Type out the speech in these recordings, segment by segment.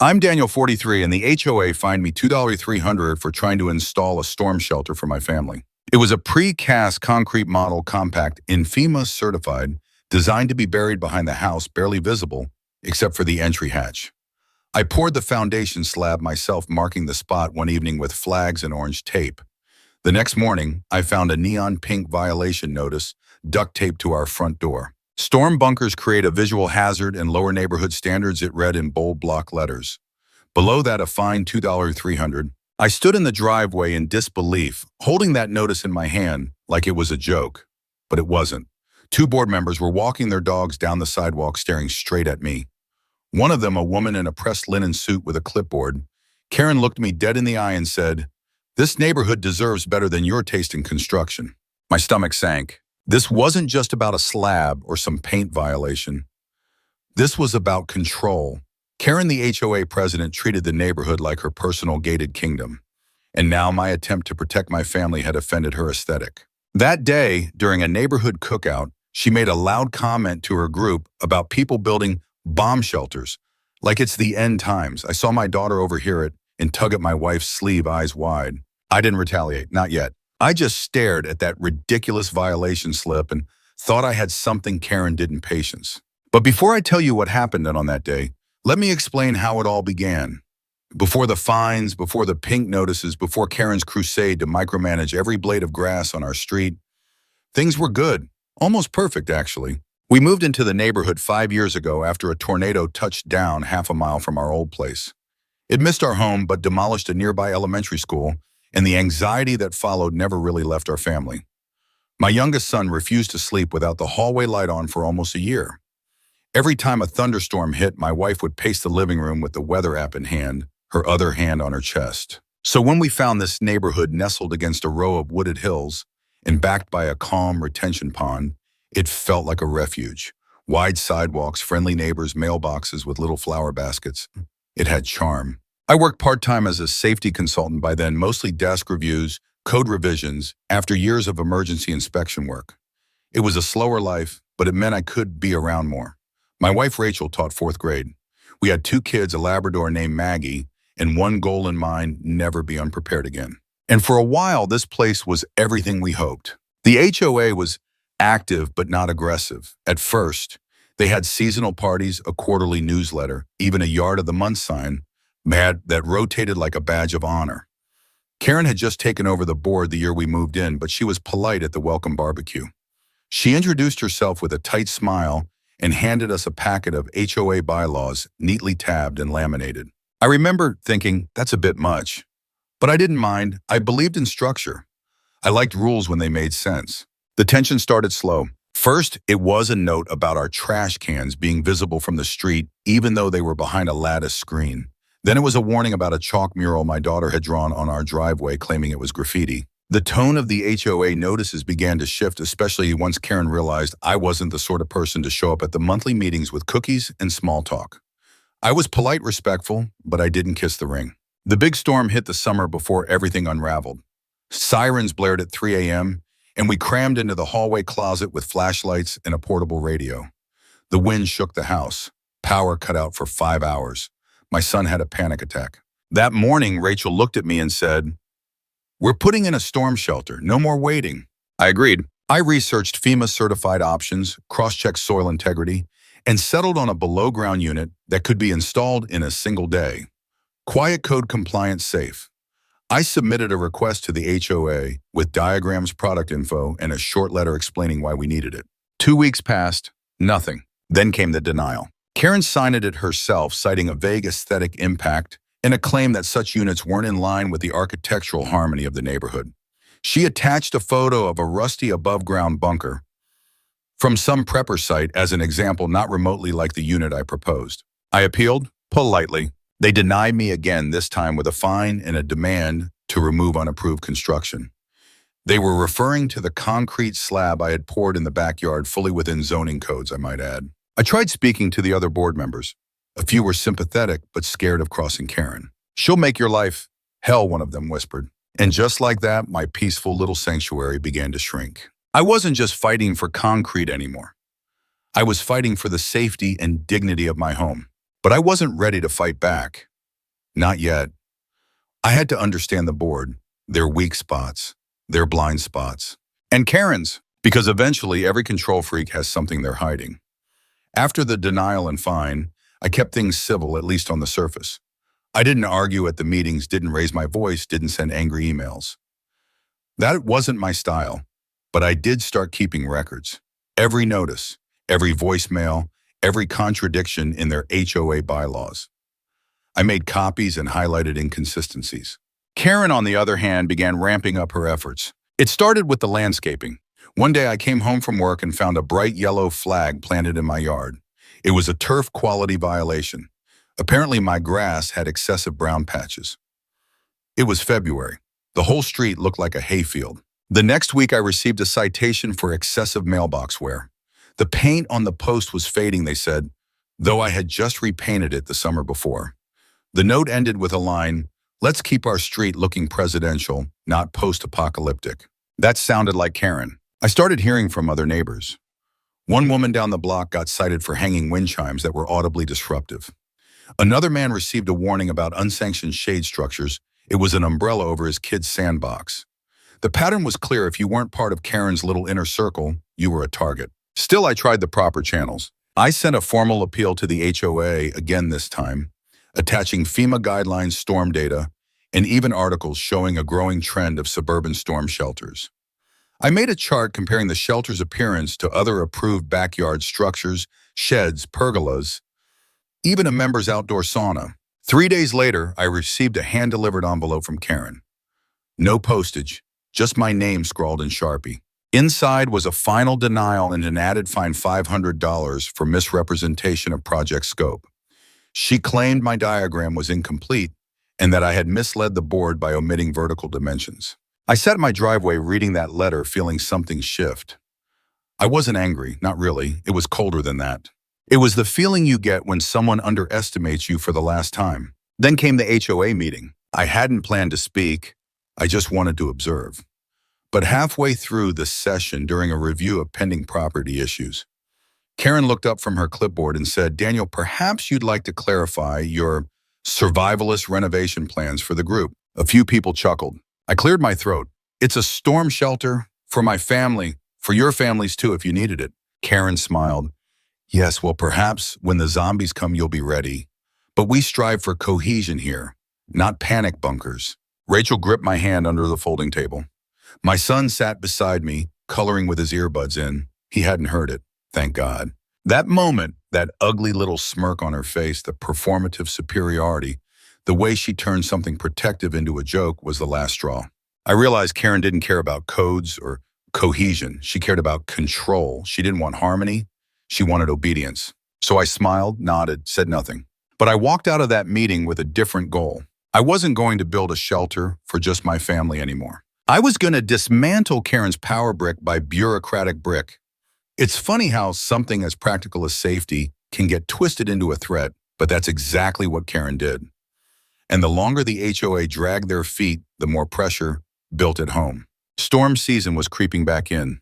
I'm Daniel, 43, and the HOA fined me $2,300 for trying to install a storm shelter for my family. It was a precast concrete model compact in FEMA certified, designed to be buried behind the house, barely visible, except for the entry hatch. I poured the foundation slab myself, marking the spot one evening with flags and orange tape. The next morning, I found a neon pink violation notice duct taped to our front door. Storm bunkers create a visual hazard and lower neighborhood standards, it read in bold block letters. Below that, a fine $2,300. I stood in the driveway in disbelief, holding that notice in my hand like it was a joke. But it wasn't. Two board members were walking their dogs down the sidewalk, staring straight at me. One of them, a woman in a pressed linen suit with a clipboard. Karen looked me dead in the eye and said, "This neighborhood deserves better than your taste in construction." My stomach sank. This wasn't just about a slab or some paint violation. This was about control. Karen, the HOA president, treated the neighborhood like her personal gated kingdom. And now my attempt to protect my family had offended her aesthetic. That day, during a neighborhood cookout, she made a loud comment to her group about people building bomb shelters, like it's the end times. I saw my daughter overhear it and tug at my wife's sleeve, eyes wide. I didn't retaliate, not yet. I just stared at that ridiculous violation slip and thought I had something Karen didn't patience. But before I tell you what happened on that day, let me explain how it all began. Before the fines, before the pink notices, before Karen's crusade to micromanage every blade of grass on our street, things were good, almost perfect actually. We moved into the neighborhood 5 years ago after a tornado touched down half a mile from our old place. It missed our home but demolished a nearby elementary school, and the anxiety that followed never really left our family. My youngest son refused to sleep without the hallway light on for almost a year. Every time a thunderstorm hit, my wife would pace the living room with the weather app in hand, her other hand on her chest. So when we found this neighborhood nestled against a row of wooded hills and backed by a calm retention pond, it felt like a refuge. Wide sidewalks, friendly neighbors, mailboxes with little flower baskets. It had charm. I worked part-time as a safety consultant by then, mostly desk reviews, code revisions, after years of emergency inspection work. It was a slower life, but it meant I could be around more. My wife, Rachel, taught 4th grade. We had 2 kids, a Labrador named Maggie, and one goal in mind: never be unprepared again. And for a while, this place was everything we hoped. The HOA was active but not aggressive. At first, they had seasonal parties, a quarterly newsletter, even a yard of the month sign that rotated like a badge of honor. Karen had just taken over the board the year we moved in, but she was polite at the welcome barbecue. She introduced herself with a tight smile and handed us a packet of HOA bylaws, neatly tabbed and laminated. I remember thinking, that's a bit much. But I didn't mind. I believed in structure. I liked rules when they made sense. The tension started slow. First, it was a note about our trash cans being visible from the street, even though they were behind a lattice screen. Then it was a warning about a chalk mural my daughter had drawn on our driveway, claiming it was graffiti. The tone of the HOA notices began to shift, especially once Karen realized I wasn't the sort of person to show up at the monthly meetings with cookies and small talk. I was polite, respectful, but I didn't kiss the ring. The big storm hit the summer before everything unraveled. Sirens blared at 3 a.m., and we crammed into the hallway closet with flashlights and a portable radio. The wind shook the house. Power cut out for 5 hours. My son had a panic attack. That morning, Rachel looked at me and said, "We're putting in a storm shelter, no more waiting." I agreed. I researched FEMA certified options, cross-checked soil integrity, and settled on a below-ground unit that could be installed in a single day. Quiet code compliant, safe. I submitted a request to the HOA with diagrams, product info, and a short letter explaining why we needed it. 2 weeks passed, nothing. Then came the denial. Karen signed it herself, citing a vague aesthetic impact and a claim that such units weren't in line with the architectural harmony of the neighborhood. She attached a photo of a rusty above-ground bunker from some prepper site as an example not remotely like the unit I proposed. I appealed, politely. They denied me again, this time with a fine and a demand to remove unapproved construction. They were referring to the concrete slab I had poured in the backyard, fully within zoning codes, I might add. I tried speaking to the other board members. A few were sympathetic, but scared of crossing Karen. "She'll make your life hell," one of them whispered. And just like that, my peaceful little sanctuary began to shrink. I wasn't just fighting for concrete anymore. I was fighting for the safety and dignity of my home. But I wasn't ready to fight back. Not yet. I had to understand the board, their weak spots, their blind spots, and Karen's, because eventually every control freak has something they're hiding. After the denial and fine, I kept things civil, at least on the surface. I didn't argue at the meetings, didn't raise my voice, didn't send angry emails. That wasn't my style, but I did start keeping records. Every notice, every voicemail, every contradiction in their HOA bylaws. I made copies and highlighted inconsistencies. Karen, on the other hand, began ramping up her efforts. It started with the landscaping. One day I came home from work and found a bright yellow flag planted in my yard. It was a turf quality violation. Apparently my grass had excessive brown patches. It was February. The whole street looked like a hayfield. The next week I received a citation for excessive mailbox wear. The paint on the post was fading, they said, though I had just repainted it the summer before. The note ended with a line, "Let's keep our street looking presidential, not post-apocalyptic." That sounded like Karen. I started hearing from other neighbors. One woman down the block got cited for hanging wind chimes that were audibly disruptive. Another man received a warning about unsanctioned shade structures. It was an umbrella over his kid's sandbox. The pattern was clear. If you weren't part of Karen's little inner circle, you were a target. Still, I tried the proper channels. I sent a formal appeal to the HOA again this time, attaching FEMA guidelines, storm data, and even articles showing a growing trend of suburban storm shelters. I made a chart comparing the shelter's appearance to other approved backyard structures, sheds, pergolas, even a member's outdoor sauna. 3 days later, I received a hand-delivered envelope from Karen. No postage, just my name scrawled in Sharpie. Inside was a final denial and an added fine $500 for misrepresentation of project scope. She claimed my diagram was incomplete and that I had misled the board by omitting vertical dimensions. I sat in my driveway reading that letter, feeling something shift. I wasn't angry, not really. It was colder than that. It was the feeling you get when someone underestimates you for the last time. Then came the HOA meeting. I hadn't planned to speak. I just wanted to observe. But halfway through the session, during a review of pending property issues, Karen looked up from her clipboard and said, "Daniel, perhaps you'd like to clarify your survivalist renovation plans for the group." A few people chuckled. I cleared my throat. "It's a storm shelter for my family, for your families too if you needed it." Karen smiled. "Yes, well, perhaps when the zombies come, you'll be ready. But we strive for cohesion here, not panic bunkers." Rachel gripped my hand under the folding table. My son sat beside me, coloring with his earbuds in. He hadn't heard it, thank God. That moment, that ugly little smirk on her face, the performative superiority, the way she turned something protective into a joke was the last straw. I realized Karen didn't care about codes or cohesion. She cared about control. She didn't want harmony. She wanted obedience. So I smiled, nodded, said nothing. But I walked out of that meeting with a different goal. I wasn't going to build a shelter for just my family anymore. I was going to dismantle Karen's power brick by bureaucratic brick. It's funny how something as practical as safety can get twisted into a threat, but that's exactly what Karen did. And the longer the HOA dragged their feet, the more pressure built at home. Storm season was creeping back in.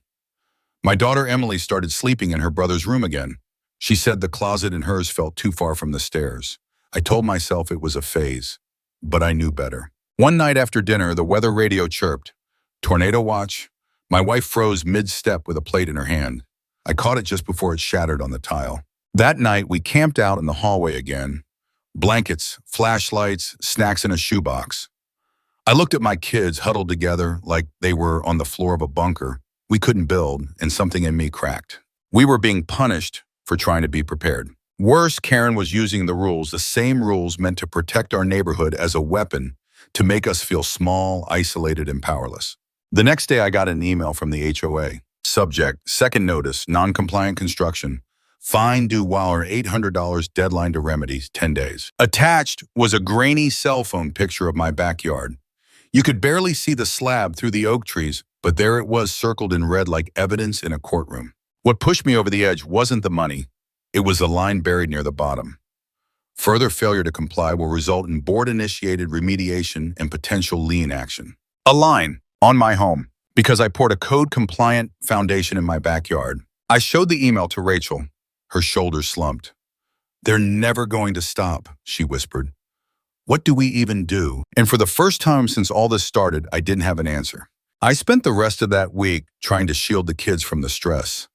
My daughter Emily started sleeping in her brother's room again. She said the closet in hers felt too far from the stairs. I told myself it was a phase, but I knew better. One night after dinner, the weather radio chirped. Tornado watch. My wife froze mid-step with a plate in her hand. I caught it just before it shattered on the tile. That night, we camped out in the hallway again. Blankets, flashlights, snacks in a shoebox. I looked at my kids huddled together like they were on the floor of a bunker. We couldn't build, and something in me cracked. We were being punished for trying to be prepared. Worse, Karen was using the rules, the same rules meant to protect our neighborhood, as a weapon to make us feel small, isolated, and powerless. The next day, I got an email from the HOA. Subject, second notice, non-compliant construction. Fine due while or $800 deadline to remedies, 10 days. Attached was a grainy cell phone picture of my backyard. You could barely see the slab through the oak trees, but there it was, circled in red like evidence in a courtroom. What pushed me over the edge wasn't the money. It was the line buried near the bottom. Further failure to comply will result in board-initiated remediation and potential lien action. A line on my home because I poured a code-compliant foundation in my backyard. I showed the email to Rachel. Her shoulders slumped. "They're never going to stop," she whispered. What do we even do? And for the first time since all this started, I didn't have an answer. I spent the rest of that week trying to shield the kids from the stress.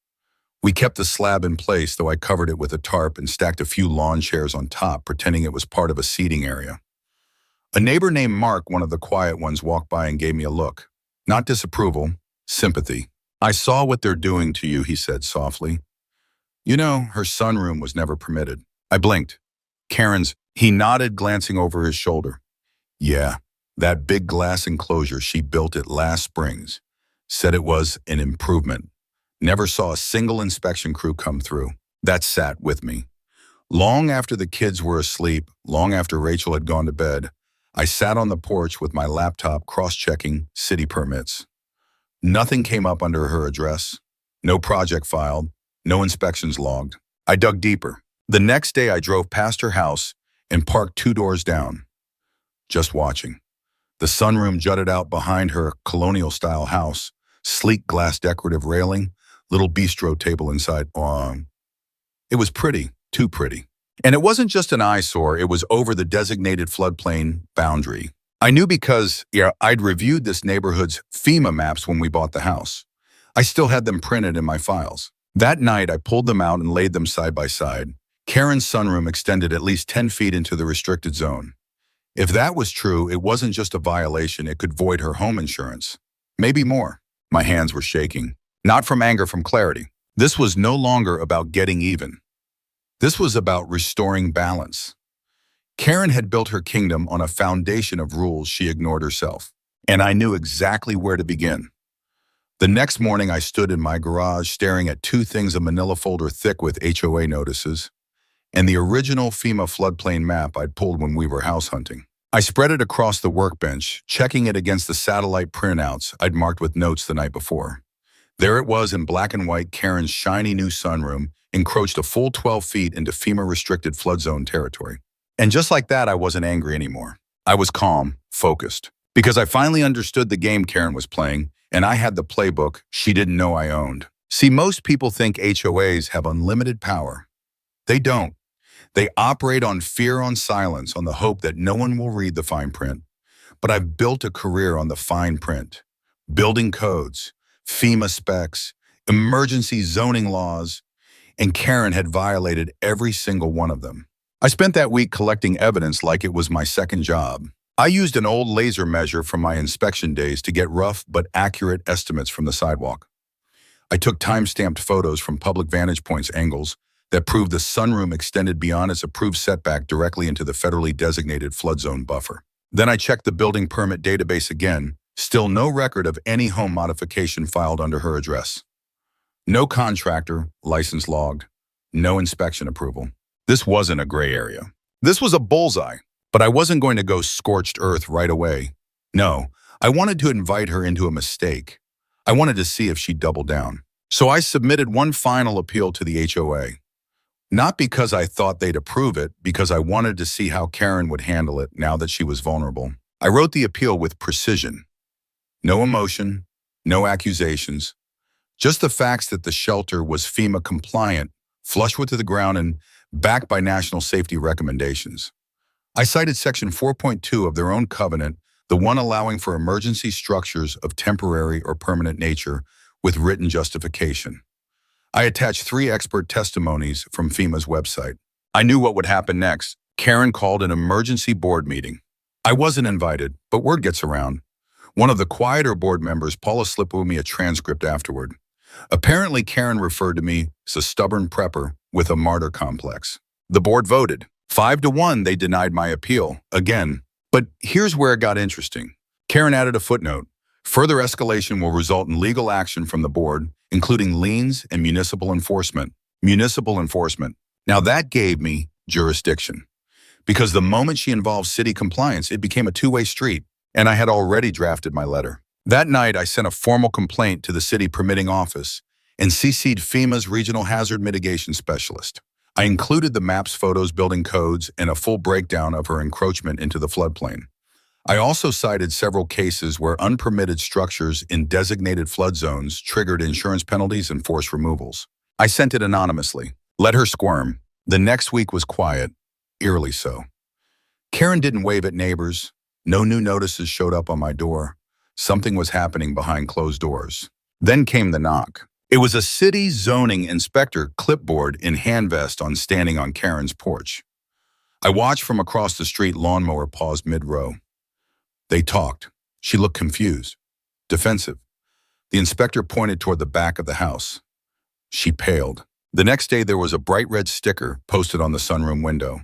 We kept the slab in place, though I covered it with a tarp and stacked a few lawn chairs on top, pretending it was part of a seating area. A neighbor named Mark, one of the quiet ones, walked by and gave me a look. Not disapproval, sympathy. "I saw what they're doing to you," he said softly. "You know, her sunroom was never permitted." I blinked. "Karen's," he nodded, glancing over his shoulder. "Yeah, that big glass enclosure she built it last springs. Said it was an improvement. Never saw a single inspection crew come through." That sat with me. Long after the kids were asleep, long after Rachel had gone to bed, I sat on the porch with my laptop cross-checking city permits. Nothing came up under her address. No project filed. No inspections logged. I dug deeper. The next day I drove past her house and parked 2 doors down, just watching. The sunroom jutted out behind her colonial-style house, sleek glass decorative railing, little bistro table inside. It was pretty, too pretty. And it wasn't just an eyesore, it was over the designated floodplain boundary. I knew because I'd reviewed this neighborhood's FEMA maps when we bought the house. I still had them printed in my files. That night, I pulled them out and laid them side by side. Karen's sunroom extended at least 10 feet into the restricted zone. If that was true, it wasn't just a violation, it could void her home insurance. Maybe more. My hands were shaking. Not from anger, from clarity. This was no longer about getting even. This was about restoring balance. Karen had built her kingdom on a foundation of rules she ignored herself, and I knew exactly where to begin. The next morning, I stood in my garage staring at 2 things, a manila folder thick with HOA notices, and the original FEMA floodplain map I'd pulled when we were house hunting. I spread it across the workbench, checking it against the satellite printouts I'd marked with notes the night before. There it was in black and white. Karen's shiny new sunroom encroached a full 12 feet into FEMA-restricted flood zone territory. And just like that, I wasn't angry anymore. I was calm, focused, because I finally understood the game Karen was playing, and I had the playbook she didn't know I owned. See, most people think HOAs have unlimited power. They don't. They operate on fear, on silence, on the hope that no one will read the fine print. But I've built a career on the fine print, building codes, FEMA specs, emergency zoning laws, and Karen had violated every single one of them. I spent that week collecting evidence like it was my second job. I used an old laser measure from my inspection days to get rough but accurate estimates from the sidewalk. I took time-stamped photos from public vantage points angles that proved the sunroom extended beyond its approved setback directly into the federally designated flood zone buffer. Then I checked the building permit database again, still no record of any home modification filed under her address. No contractor, license logged, no inspection approval. This wasn't a gray area. This was a bullseye, but I wasn't going to go scorched earth right away. No, I wanted to invite her into a mistake. I wanted to see if she'd double down. So I submitted one final appeal to the HOA. Not because I thought they'd approve it, because I wanted to see how Karen would handle it now that she was vulnerable. I wrote the appeal with precision. No emotion, no accusations, just the facts that the shelter was FEMA compliant, flush with the ground, and backed by national safety recommendations. I cited Section 4.2 of their own covenant, the one allowing for emergency structures of temporary or permanent nature with written justification. I attached 3 expert testimonies from FEMA's website. I knew what would happen next. Karen called an emergency board meeting. I wasn't invited, but word gets around. One of the quieter board members, Paula, slipped me a transcript afterward. Apparently, Karen referred to me as a stubborn prepper with a martyr complex. The board voted. 5-1, they denied my appeal, again. But here's where it got interesting. Karen added a footnote. Further escalation will result in legal action from the board, including liens and municipal enforcement. Municipal enforcement. Now that gave me jurisdiction. Because the moment she involved city compliance, it became a two-way street, and I had already drafted my letter. That night, I sent a formal complaint to the city permitting office and CC'd FEMA's regional hazard mitigation specialist. I included the maps, photos, building codes, and a full breakdown of her encroachment into the floodplain. I also cited several cases where unpermitted structures in designated flood zones triggered insurance penalties and forced removals. I sent it anonymously. Let her squirm. The next week was quiet, eerily so. Karen didn't wave at neighbors. No new notices showed up on my door. Something was happening behind closed doors. Then came the knock. It was a city zoning inspector clipboard in hand vest standing on Karen's porch. I watched from across the street. Lawnmower paused mid-row. They talked. She looked confused, defensive. The inspector pointed toward the back of the house. She paled. The next day there was a bright red sticker posted on the sunroom window.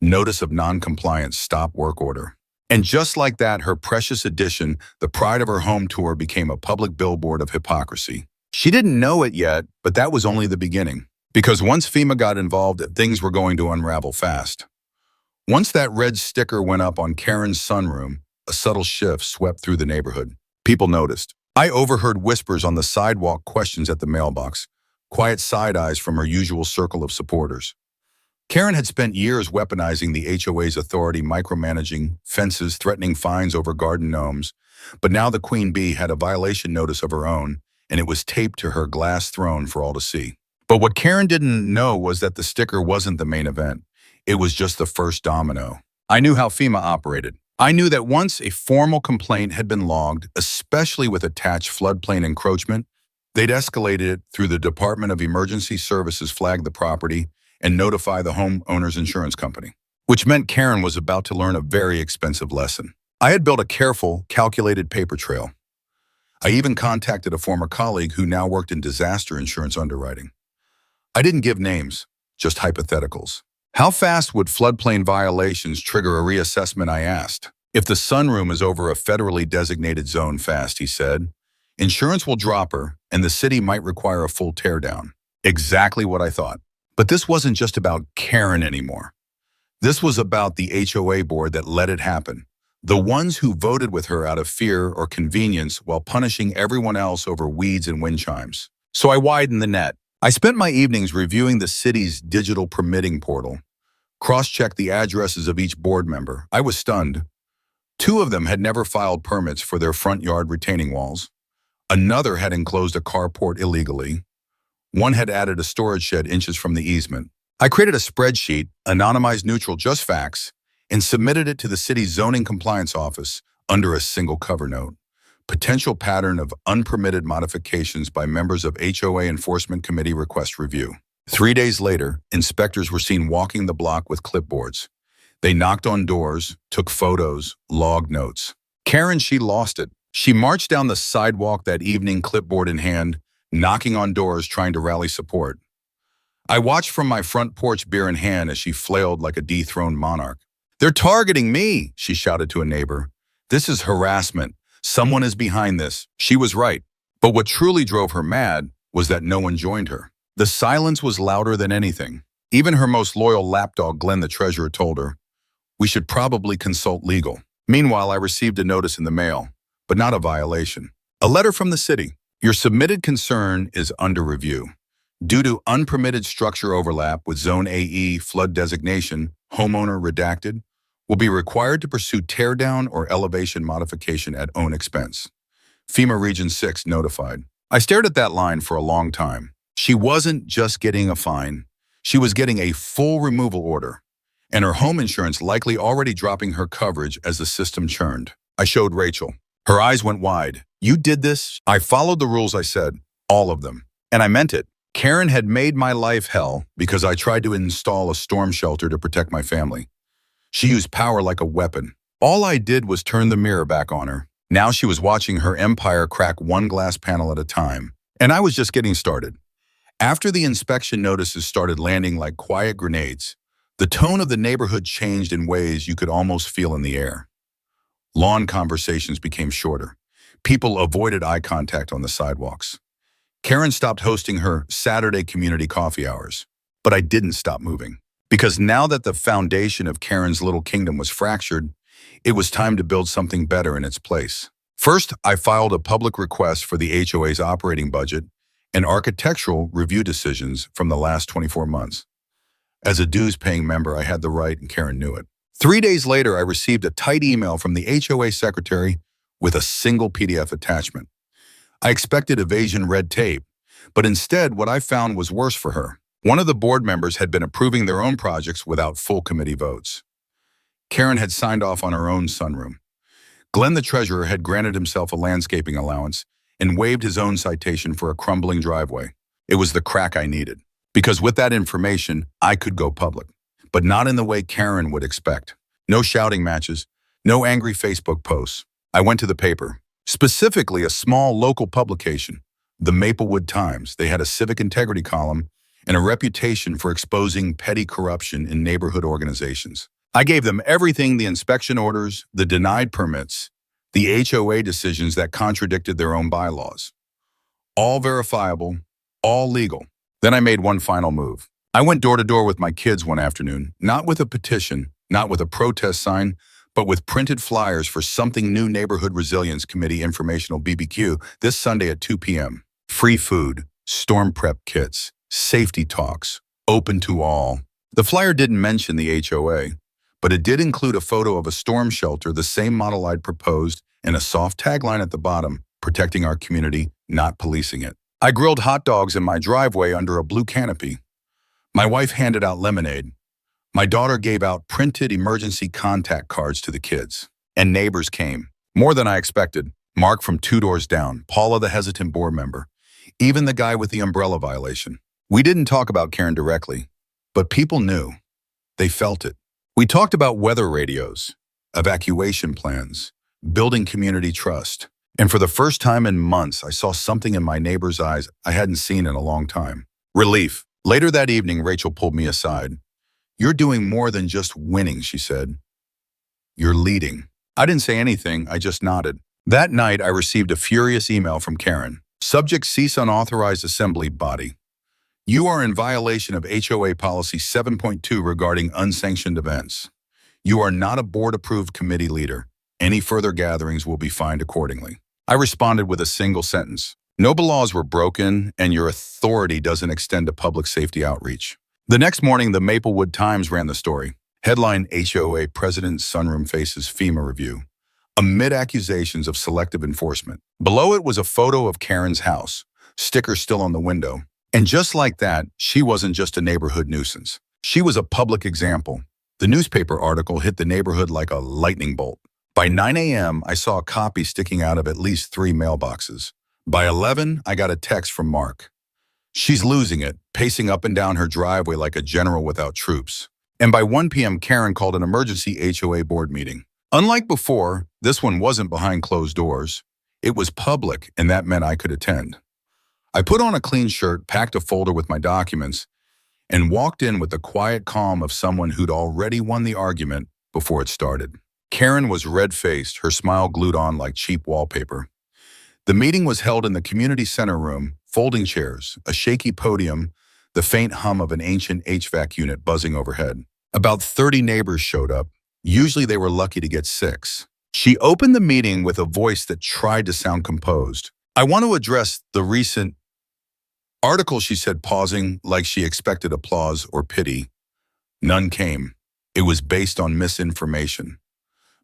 Notice of non-compliance, stop work order. And just like that, her precious addition, the pride of her home tour, became a public billboard of hypocrisy. She didn't know it yet, but that was only the beginning. Because once FEMA got involved, things were going to unravel fast. Once that red sticker went up on Karen's sunroom, a subtle shift swept through the neighborhood. People noticed. I overheard whispers on the sidewalk, questions at the mailbox, quiet side eyes from her usual circle of supporters. Karen had spent years weaponizing the HOA's authority, micromanaging fences, threatening fines over garden gnomes. But now the queen bee had a violation notice of her own, and it was taped to her glass throne for all to see. But what Karen didn't know was that the sticker wasn't the main event. It was just the first domino. I knew how FEMA operated. I knew that once a formal complaint had been logged, especially with attached floodplain encroachment, they'd escalate it through the Department of Emergency Services, flag the property, and notify the homeowner's insurance company, which meant Karen was about to learn a very expensive lesson. I had built a careful, calculated paper trail. I even contacted a former colleague who now worked in disaster insurance underwriting. I didn't give names, just hypotheticals. How fast would floodplain violations trigger a reassessment, I asked. If the sunroom is over a federally designated zone, fast, he said. Insurance will drop her, and the city might require a full teardown. Exactly what I thought. But this wasn't just about Karen anymore. This was about the HOA board that let it happen. The ones who voted with her out of fear or convenience while punishing everyone else over weeds and wind chimes. So I widened the net. I spent my evenings reviewing the city's digital permitting portal, cross-checked the addresses of each board member. I was stunned. 2 of them had never filed permits for their front yard retaining walls. Another had enclosed a carport illegally. One had added a storage shed inches from the easement. I created a spreadsheet, anonymized, neutral, just facts, and submitted it to the city's zoning compliance office under a single cover note. Potential pattern of unpermitted modifications by members of HOA Enforcement Committee request review. 3 days later, inspectors were seen walking the block with clipboards. They knocked on doors, took photos, logged notes. Karen, she lost it. She marched down the sidewalk that evening, clipboard in hand, knocking on doors, trying to rally support. I watched from my front porch, beer in hand, as she flailed like a dethroned monarch. "They're targeting me," she shouted to a neighbor. "This is harassment. Someone is behind this." She was right. But what truly drove her mad was that no one joined her. The silence was louder than anything. Even her most loyal lapdog, Glenn the treasurer, told her, "We should probably consult legal." Meanwhile, I received a notice in the mail, but not a violation. A letter from the city. "Your submitted concern is under review. Due to unpermitted structure overlap with Zone AE flood designation, homeowner redacted, will be required to pursue teardown or elevation modification at own expense. FEMA Region 6 notified." I stared at that line for a long time. She wasn't just getting a fine. She was getting a full removal order, and her home insurance likely already dropping her coverage as the system churned. I showed Rachel. Her eyes went wide. "You did this?" "I followed the rules," I said. "All of them." And I meant it. Karen had made my life hell because I tried to install a storm shelter to protect my family. She used power like a weapon. All I did was turn the mirror back on her. Now she was watching her empire crack one glass panel at a time. And I was just getting started. After the inspection notices started landing like quiet grenades, the tone of the neighborhood changed in ways you could almost feel in the air. Lawn conversations became shorter. People avoided eye contact on the sidewalks. Karen stopped hosting her Saturday community coffee hours. But I didn't stop moving. Because now that the foundation of Karen's little kingdom was fractured, it was time to build something better in its place. First, I filed a public request for the HOA's operating budget and architectural review decisions from the last 24 months. As a dues-paying member, I had the right, and Karen knew it. 3 days later, I received a tight email from the HOA secretary with a single PDF attachment. I expected evasion red tape, but instead what I found was worse for her. One of the board members had been approving their own projects without full committee votes. Karen had signed off on her own sunroom. Glenn the treasurer had granted himself a landscaping allowance and waived his own citation for a crumbling driveway. It was the crack I needed, because with that information, I could go public, but not in the way Karen would expect. No shouting matches, no angry Facebook posts. I went to the paper, specifically a small local publication, the Maplewood Times. They had a civic integrity column and a reputation for exposing petty corruption in neighborhood organizations. I gave them everything: the inspection orders, the denied permits, the HOA decisions that contradicted their own bylaws. All verifiable, all legal. Then I made one final move. I went door to door with my kids one afternoon, not with a petition, not with a protest sign, but with printed flyers for Something New Neighborhood Resilience Committee Informational BBQ this Sunday at 2 p.m. Free food, storm prep kits, safety talks, open to all. The flyer didn't mention the HOA, but it did include a photo of a storm shelter, the same model I'd proposed, and a soft tagline at the bottom, protecting our community, not policing it. I grilled hot dogs in my driveway under a blue canopy. My wife handed out lemonade. My daughter gave out printed emergency contact cards to the kids. And neighbors came. More than I expected. Mark from 2 doors down, Paula the hesitant board member, even the guy with the umbrella violation. We didn't talk about Karen directly, but people knew. They felt it. We talked about weather radios, evacuation plans, building community trust. And for the first time in months, I saw something in my neighbor's eyes I hadn't seen in a long time. Relief. Later that evening, Rachel pulled me aside. "You're doing more than just winning," she said. "You're leading." I didn't say anything, I just nodded. That night, I received a furious email from Karen. Subject: cease unauthorized assembly body. You are in violation of HOA Policy 7.2 regarding unsanctioned events. You are not a board-approved committee leader. Any further gatherings will be fined accordingly. I responded with a single sentence. No laws were broken, and your authority doesn't extend to public safety outreach. The next morning, the Maplewood Times ran the story. Headline: HOA President's Sunroom Faces FEMA Review, amid accusations of selective enforcement. Below it was a photo of Karen's house, sticker still on the window. And just like that, she wasn't just a neighborhood nuisance. She was a public example. The newspaper article hit the neighborhood like a lightning bolt. By 9 a.m., I saw a copy sticking out of at least 3 mailboxes. By 11, I got a text from Mark. She's losing it, pacing up and down her driveway like a general without troops. And by 1 p.m., Karen called an emergency HOA board meeting. Unlike before, this one wasn't behind closed doors. It was public, and that meant I could attend. I put on a clean shirt, packed a folder with my documents, and walked in with the quiet calm of someone who'd already won the argument before it started. Karen was red-faced, her smile glued on like cheap wallpaper. The meeting was held in the community center room, folding chairs, a shaky podium, the faint hum of an ancient HVAC unit buzzing overhead. About 30 neighbors showed up. Usually they were lucky to get 6. She opened the meeting with a voice that tried to sound composed. "I want to address the recent article," she said, pausing like she expected applause or pity. None came. It was based on misinformation.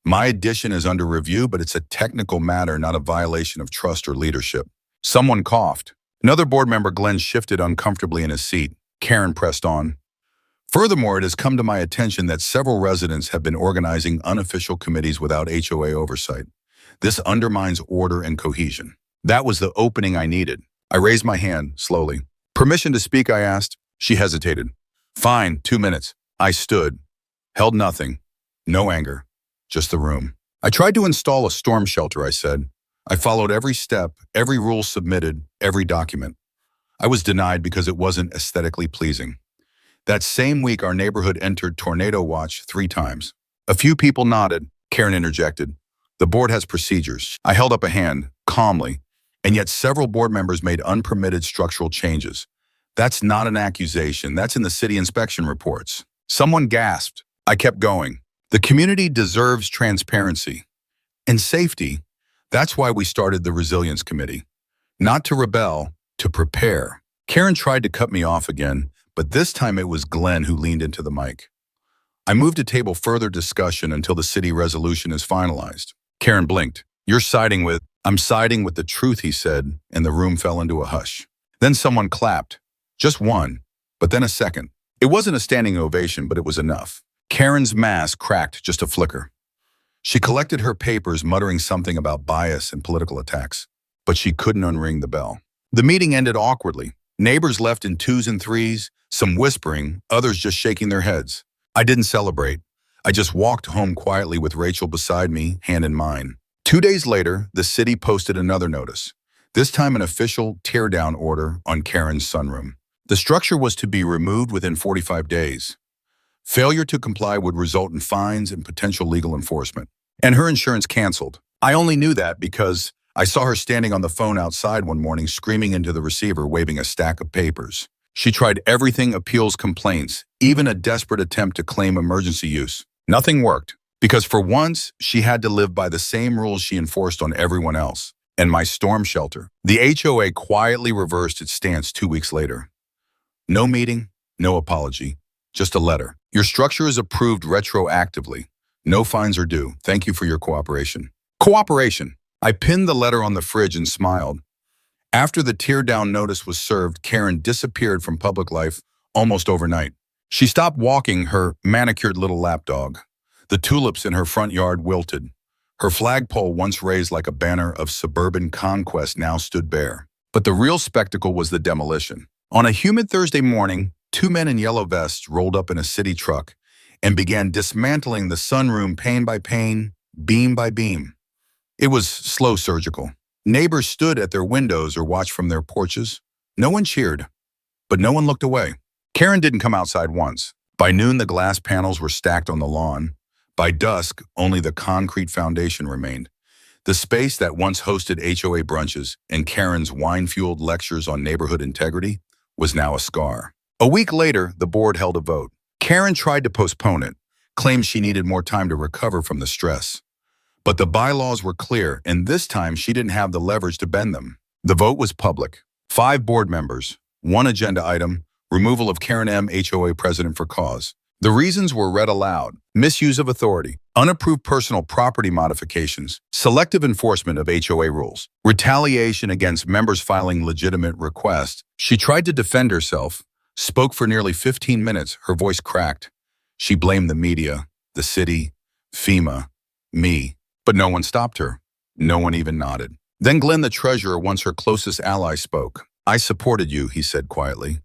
My addition is under review, but it's a technical matter, not a violation of trust or leadership. Someone coughed. Another board member, Glenn, shifted uncomfortably in his seat. Karen pressed on. "Furthermore, it has come to my attention that several residents have been organizing unofficial committees without HOA oversight. This undermines order and cohesion." That was the opening I needed. I raised my hand, slowly. "Permission to speak?" I asked. She hesitated. "Fine, 2 minutes." I stood, held nothing. No anger, just the room. "I tried to install a storm shelter," I said. "I followed every step, every rule submitted, every document. I was denied because it wasn't aesthetically pleasing." That same week, our neighborhood entered tornado watch 3 times. A few people nodded. Karen interjected. "The board has procedures." I held up a hand, calmly, and yet several board members made unpermitted structural changes. "That's not an accusation. That's in the city inspection reports." Someone gasped. I kept going. "The community deserves transparency and safety. That's why we started the Resilience Committee. Not to rebel, to prepare." Karen tried to cut me off again, but this time it was Glenn who leaned into the mic. "I moved to table further discussion until the city resolution is finalized." Karen blinked. "You're siding with—" "I'm siding with the truth," he said, and the room fell into a hush. Then someone clapped. Just one, but then a second. It wasn't a standing ovation, but it was enough. Karen's mask cracked just a flicker. She collected her papers, muttering something about bias and political attacks, but she couldn't unring the bell. The meeting ended awkwardly. Neighbors left in twos and threes, some whispering, others just shaking their heads. I didn't celebrate. I just walked home quietly with Rachel beside me, hand in mine. 2 days later, the city posted another notice, this time an official teardown order on Karen's sunroom. The structure was to be removed within 45 days. Failure to comply would result in fines and potential legal enforcement. And her insurance canceled. I only knew that because I saw her standing on the phone outside one morning screaming into the receiver, waving a stack of papers. She tried everything, appeals, complaints, even a desperate attempt to claim emergency use. Nothing worked, because for once, she had to live by the same rules she enforced on everyone else. And my storm shelter. The HOA quietly reversed its stance 2 weeks later. No meeting, no apology, just a letter. Your structure is approved retroactively. No fines are due. Thank you for your cooperation. Cooperation. I pinned the letter on the fridge and smiled. After the teardown notice was served, Karen disappeared from public life almost overnight. She stopped walking her manicured little lapdog. The tulips in her front yard wilted. Her flagpole, once raised like a banner of suburban conquest, now stood bare. But the real spectacle was the demolition. On a humid Thursday morning, 2 men in yellow vests rolled up in a city truck and began dismantling the sunroom pane by pane, beam by beam. It was slow surgical. Neighbors stood at their windows or watched from their porches. No one cheered, but no one looked away. Karen didn't come outside once. By noon, the glass panels were stacked on the lawn. By dusk, only the concrete foundation remained. The space that once hosted HOA brunches and Karen's wine-fueled lectures on neighborhood integrity was now a scar. A week later, the board held a vote. Karen tried to postpone it, claimed she needed more time to recover from the stress. But the bylaws were clear, and this time she didn't have the leverage to bend them. The vote was public. 5 board members, 1 agenda item, removal of Karen M., HOA president for cause. The reasons were read aloud: misuse of authority, unapproved personal property modifications, selective enforcement of HOA rules, retaliation against members filing legitimate requests. She tried to defend herself, spoke for nearly 15 minutes, her voice cracked. She blamed the media, the city, FEMA, me. But no one stopped her. No one even nodded. Then Glenn, the treasurer, once her closest ally, spoke. I supported you, he said quietly.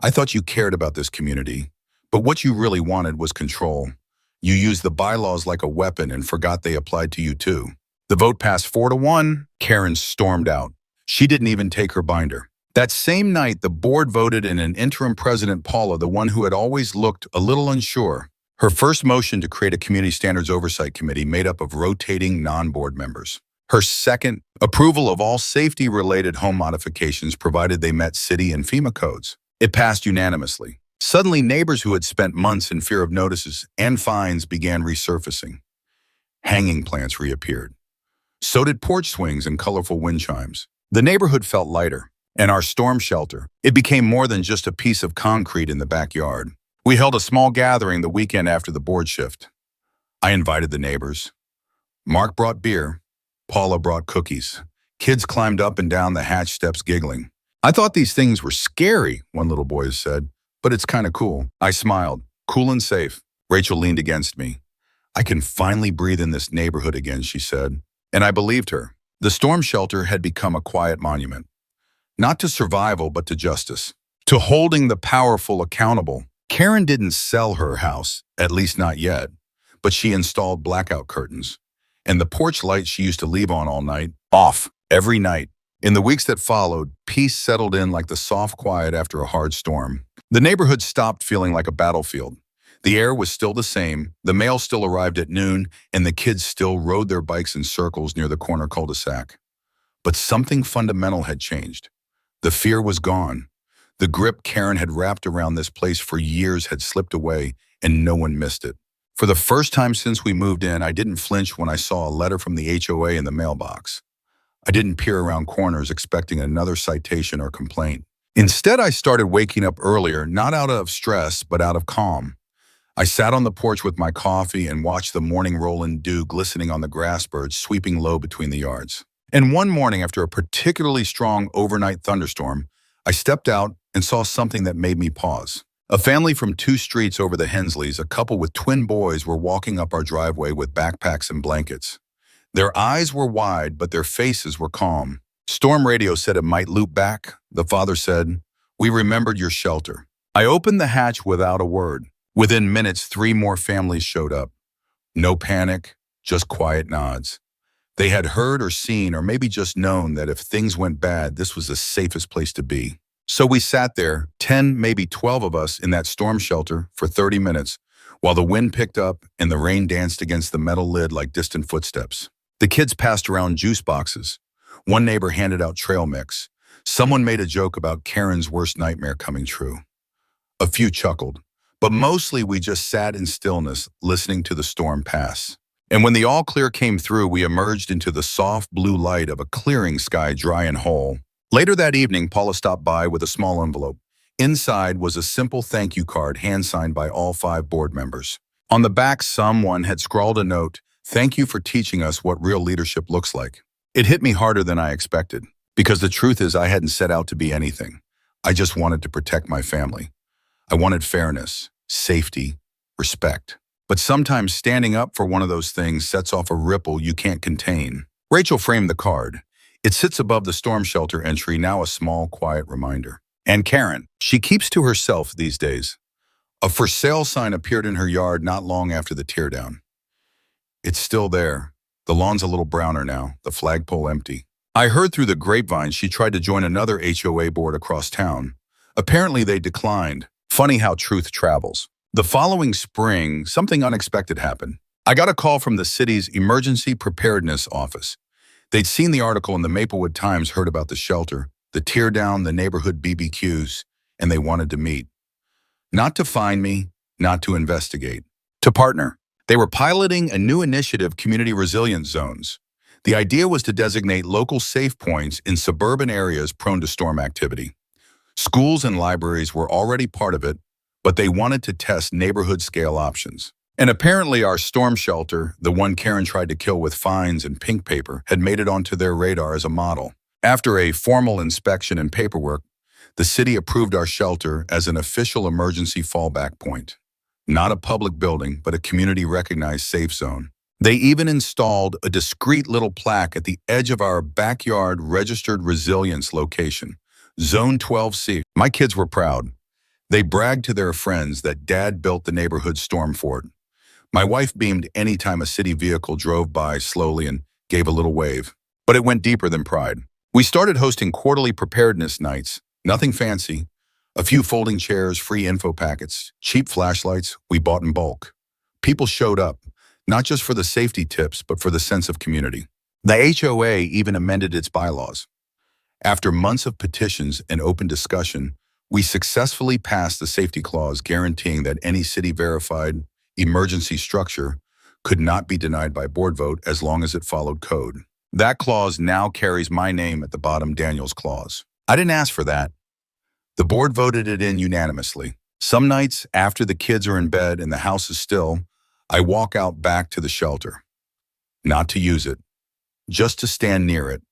I thought you cared about this community. But what you really wanted was control. You used the bylaws like a weapon and forgot they applied to you too. The vote passed 4-1. Karen stormed out. She didn't even take her binder. That same night, the board voted in an interim president, Paula, the one who had always looked a little unsure. Her first motion to create a community standards oversight committee made up of rotating non-board members. Her second, approval of all safety-related home modifications provided they met city and FEMA codes. It passed unanimously. Suddenly, neighbors who had spent months in fear of notices and fines began resurfacing. Hanging plants reappeared. So did porch swings and colorful wind chimes. The neighborhood felt lighter, and our storm shelter, it became more than just a piece of concrete in the backyard. We held a small gathering the weekend after the board shift. I invited the neighbors. Mark brought beer. Paula brought cookies. Kids climbed up and down the hatch steps giggling. I thought these things were scary, one little boy said. But it's kind of cool. I smiled. Cool and safe. Rachel leaned against me. I can finally breathe in this neighborhood again, she said. And I believed her. The storm shelter had become a quiet monument. Not to survival, but to justice. To holding the powerful accountable. Karen didn't sell her house, at least not yet. But she installed blackout curtains. And the porch light she used to leave on all night, off, every night. In the weeks that followed, peace settled in like the soft quiet after a hard storm. The neighborhood stopped feeling like a battlefield. The air was still the same, the mail still arrived at noon, and the kids still rode their bikes in circles near the corner cul-de-sac. But something fundamental had changed. The fear was gone. The grip Karen had wrapped around this place for years had slipped away, and no one missed it. For the first time since we moved in, I didn't flinch when I saw a letter from the HOA in the mailbox. I didn't peer around corners expecting another citation or complaint. Instead, I started waking up earlier, not out of stress, but out of calm. I sat on the porch with my coffee and watched the morning roll-in dew glistening on the grass birds sweeping low between the yards. And one morning, after a particularly strong overnight thunderstorm, I stepped out and saw something that made me pause. A family from 2 streets over the Hensleys, a couple with twin boys, were walking up our driveway with backpacks and blankets. Their eyes were wide, but their faces were calm. Storm radio said it might loop back. The father said, "We remembered your shelter." I opened the hatch without a word. Within minutes, 3 more families showed up. No panic, just quiet nods. They had heard or seen or maybe just known that if things went bad, this was the safest place to be. So we sat there, 10, maybe 12 of us in that storm shelter for 30 minutes, while the wind picked up and the rain danced against the metal lid like distant footsteps. The kids passed around juice boxes. One neighbor handed out trail mix. Someone made a joke about Karen's worst nightmare coming true. A few chuckled, but mostly we just sat in stillness, listening to the storm pass. And when the all clear came through, we emerged into the soft blue light of a clearing sky, dry and whole. Later that evening, Paula stopped by with a small envelope. Inside was a simple thank you card hand-signed by all 5 board members. On the back, someone had scrawled a note, "Thank you for teaching us what real leadership looks like." It hit me harder than I expected, because the truth is I hadn't set out to be anything. I just wanted to protect my family. I wanted fairness, safety, respect. But sometimes standing up for one of those things sets off a ripple you can't contain. Rachel framed the card. It sits above the storm shelter entry, now a small, quiet reminder. And Karen, she keeps to herself these days. A for sale sign appeared in her yard not long after the teardown. It's still there. The lawn's a little browner now, the flagpole empty. I heard through the grapevine she tried to join another HOA board across town. Apparently they declined. Funny how truth travels. The following spring, something unexpected happened. I got a call from the city's emergency preparedness office. They'd seen the article in the Maplewood Times, heard about the shelter, the teardown, the neighborhood BBQs, and they wanted to meet. Not to find me, not to investigate, to partner. They were piloting a new initiative, community resilience zones. The idea was to designate local safe points in suburban areas prone to storm activity. Schools and libraries were already part of it, but they wanted to test neighborhood-scale options. And apparently our storm shelter, the one Karen tried to kill with fines and pink paper, had made it onto their radar as a model. After a formal inspection and paperwork, the city approved our shelter as an official emergency fallback point. Not a public building, but a community-recognized safe zone. They even installed a discreet little plaque at the edge of our backyard registered resilience location, Zone 12C. My kids were proud. They bragged to their friends that Dad built the neighborhood storm fort. My wife beamed any time a city vehicle drove by slowly and gave a little wave. But it went deeper than pride. We started hosting quarterly preparedness nights. Nothing fancy. A few folding chairs, free info packets, cheap flashlights we bought in bulk. People showed up, not just for the safety tips, but for the sense of community. The HOA even amended its bylaws. After months of petitions and open discussion, we successfully passed the safety clause guaranteeing that any city-verified emergency structure could not be denied by board vote as long as it followed code. That clause now carries my name at the bottom, Daniel's clause. I didn't ask for that. The board voted it in unanimously. Some nights, after the kids are in bed and the house is still, I walk out back to the shelter. Not to use it, just to stand near it,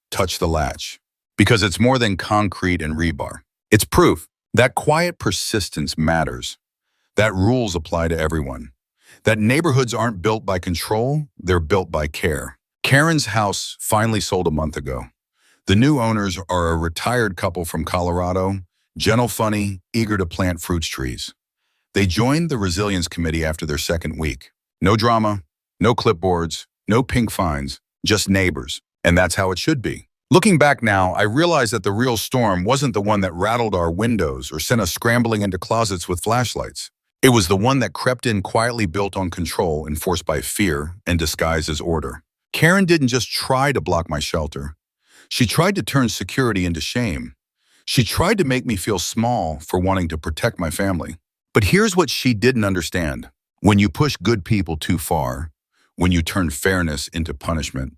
touch the latch. Because it's more than concrete and rebar. It's proof that quiet persistence matters. That rules apply to everyone. That neighborhoods aren't built by control, they're built by care. Karen's house finally sold a month ago. The new owners are a retired couple from Colorado, gentle, funny, eager to plant fruit trees. They joined the Resilience Committee after their second week. No drama, no clipboards, no pink fines, just neighbors. And that's how it should be. Looking back now, I realize that the real storm wasn't the one that rattled our windows or sent us scrambling into closets with flashlights. It was the one that crept in quietly, built on control, enforced by fear and disguised as order. Karen didn't just try to block my shelter. She tried to turn security into shame. She tried to make me feel small for wanting to protect my family. But here's what she didn't understand. When you push good people too far, when you turn fairness into punishment,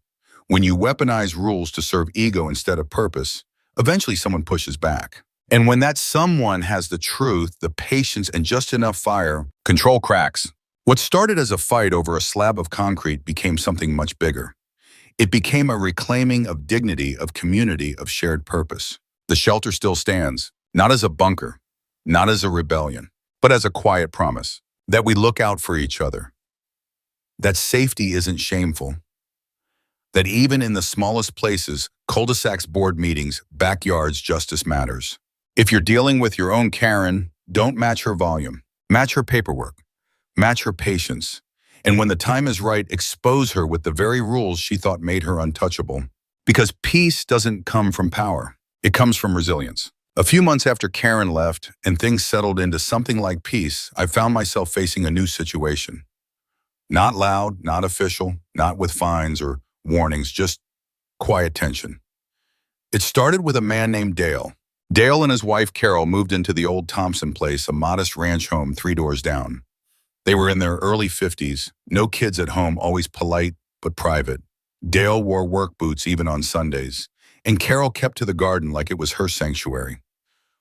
when you weaponize rules to serve ego instead of purpose, eventually someone pushes back. And when that someone has the truth, the patience, and just enough fire, control cracks. What started as a fight over a slab of concrete became something much bigger. It became a reclaiming of dignity, of community, of shared purpose. The shelter still stands, not as a bunker, not as a rebellion, but as a quiet promise that we look out for each other, that safety isn't shameful, that even in the smallest places, cul-de-sacs, board meetings, backyards, justice matters. If you're dealing with your own Karen, don't match her volume. Match her paperwork. Match her patience. And when the time is right, expose her with the very rules she thought made her untouchable. Because peace doesn't come from power. It comes from resilience. A few months after Karen left and things settled into something like peace, I found myself facing a new situation. Not loud, not official, not with fines or warnings, just quiet tension. It started with a man named Dale. Dale and his wife Carol moved into the old Thompson place, a modest ranch home 3 doors down. They were in their early 50s, no kids at home, always polite but private. Dale wore work boots even on Sundays, and Carol kept to the garden like it was her sanctuary.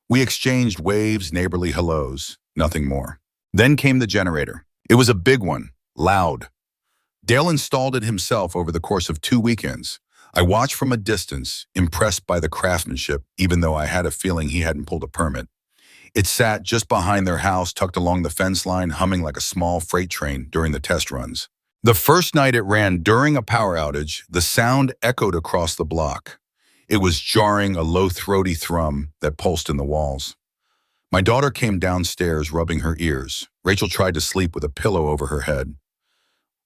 We exchanged waves, neighborly hellos, nothing more. Then came the generator. It was a big one, loud. Dale installed it himself over the course of 2 weekends. I watched from a distance, impressed by the craftsmanship, even though I had a feeling he hadn't pulled a permit. It sat just behind their house, tucked along the fence line, humming like a small freight train during the test runs. The first night it ran during a power outage, the sound echoed across the block. It was jarring, a low, throaty thrum that pulsed in the walls. My daughter came downstairs, rubbing her ears. Rachel tried to sleep with a pillow over her head.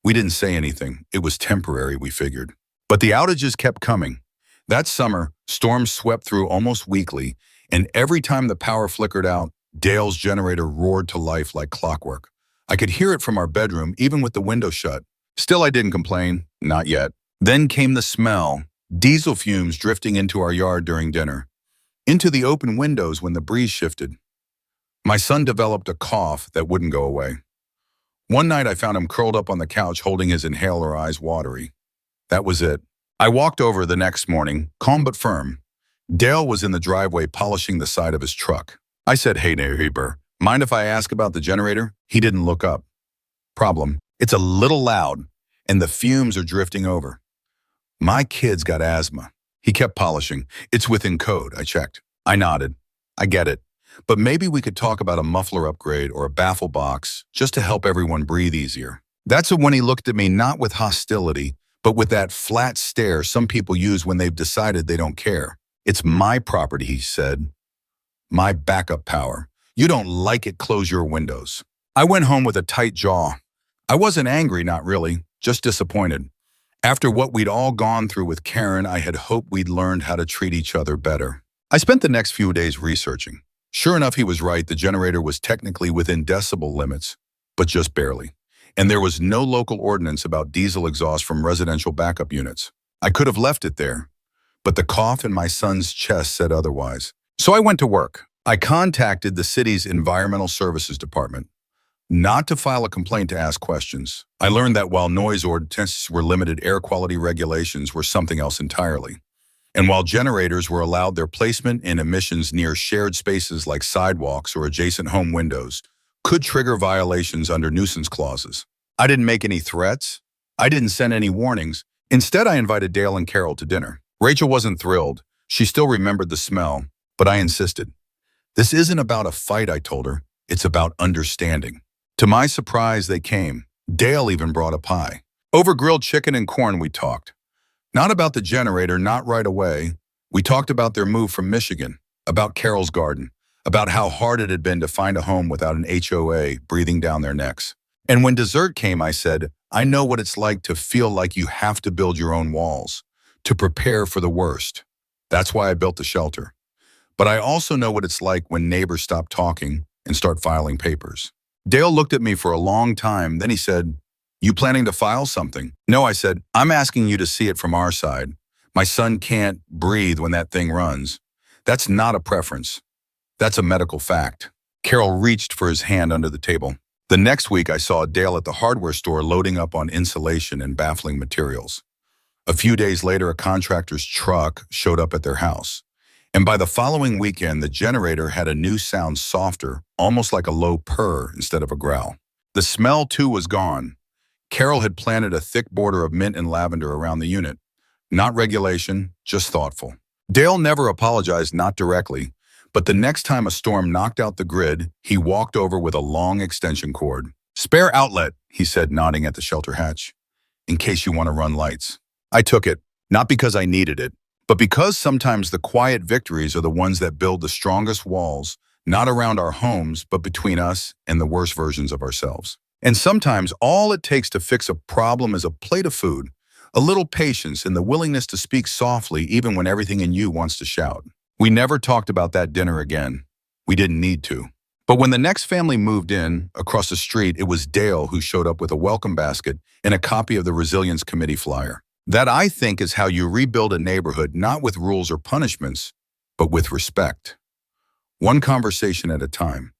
We didn't say anything. It was temporary, we figured. But the outages kept coming. That summer, storms swept through almost weekly, and every time the power flickered out, Dale's generator roared to life like clockwork. I could hear it from our bedroom, even with the window shut. Still, I didn't complain. Not yet. Then came the smell, diesel fumes drifting into our yard during dinner, into the open windows when the breeze shifted. My son developed a cough that wouldn't go away. One night I found him curled up on the couch holding his inhaler, eyes watery. That was it. I walked over the next morning, calm but firm. Dale was in the driveway polishing the side of his truck. I said, "Hey, neighbor, mind if I ask about the generator?" He didn't look up. Problem, it's a little loud, and the fumes are drifting over. My kid's got asthma. He kept polishing. It's within code, I checked. I nodded. I get it. But maybe we could talk about a muffler upgrade or a baffle box just to help everyone breathe easier. That's when he looked at me, not with hostility, but with that flat stare some people use when they've decided they don't care. "It's my property," he said. "My backup power. You don't like it, close your windows." I went home with a tight jaw. I wasn't angry, not really, just disappointed. After what we'd all gone through with Karen, I had hoped we'd learned how to treat each other better. I spent the next few days researching. Sure enough, he was right. The generator was technically within decibel limits, but just barely. And there was no local ordinance about diesel exhaust from residential backup units. I could have left it there, but the cough in my son's chest said otherwise. So I went to work. I contacted the city's Environmental Services Department, not to file a complaint, to ask questions. I learned that while noise ordinances were limited, air quality regulations were something else entirely. And while generators were allowed, their placement and emissions near shared spaces like sidewalks or adjacent home windows could trigger violations under nuisance clauses. I didn't make any threats. I didn't send any warnings. Instead, I invited Dale and Carol to dinner. Rachel wasn't thrilled. She still remembered the smell, but I insisted. "This isn't about a fight," I told her. "It's about understanding." To my surprise, they came. Dale even brought a pie. Over grilled chicken and corn, we talked. Not about the generator, not right away. We talked about their move from Michigan, about Carol's garden, about how hard it had been to find a home without an HOA breathing down their necks. And when dessert came, I said, "I know what it's like to feel like you have to build your own walls, to prepare for the worst. That's why I built the shelter. But I also know what it's like when neighbors stop talking and start filing papers." Dale looked at me for a long time. Then he said, "You planning to file something?" "No," I said. "I'm asking you to see it from our side. My son can't breathe when that thing runs. That's not a preference. That's a medical fact." Carol reached for his hand under the table. The next week, I saw Dale at the hardware store loading up on insulation and baffling materials. A few days later, a contractor's truck showed up at their house. And by the following weekend, the generator had a new sound, softer, almost like a low purr instead of a growl. The smell, too, was gone. Carol had planted a thick border of mint and lavender around the unit. Not regulation, just thoughtful. Dale never apologized, not directly, But the next time a storm knocked out the grid, he walked over with a long extension cord. "Spare outlet," he said, nodding at the shelter hatch, "in case you want to run lights." I took it, not because I needed it, but because sometimes the quiet victories are the ones that build the strongest walls, not around our homes, but between us and the worst versions of ourselves. And sometimes all it takes to fix a problem is a plate of food, a little patience, and the willingness to speak softly even when everything in you wants to shout. We never talked about that dinner again. We didn't need to. But when the next family moved in, across the street, it was Dale who showed up with a welcome basket and a copy of the Resilience Committee flyer. That, I think, is how you rebuild a neighborhood, not with rules or punishments, but with respect. One conversation at a time.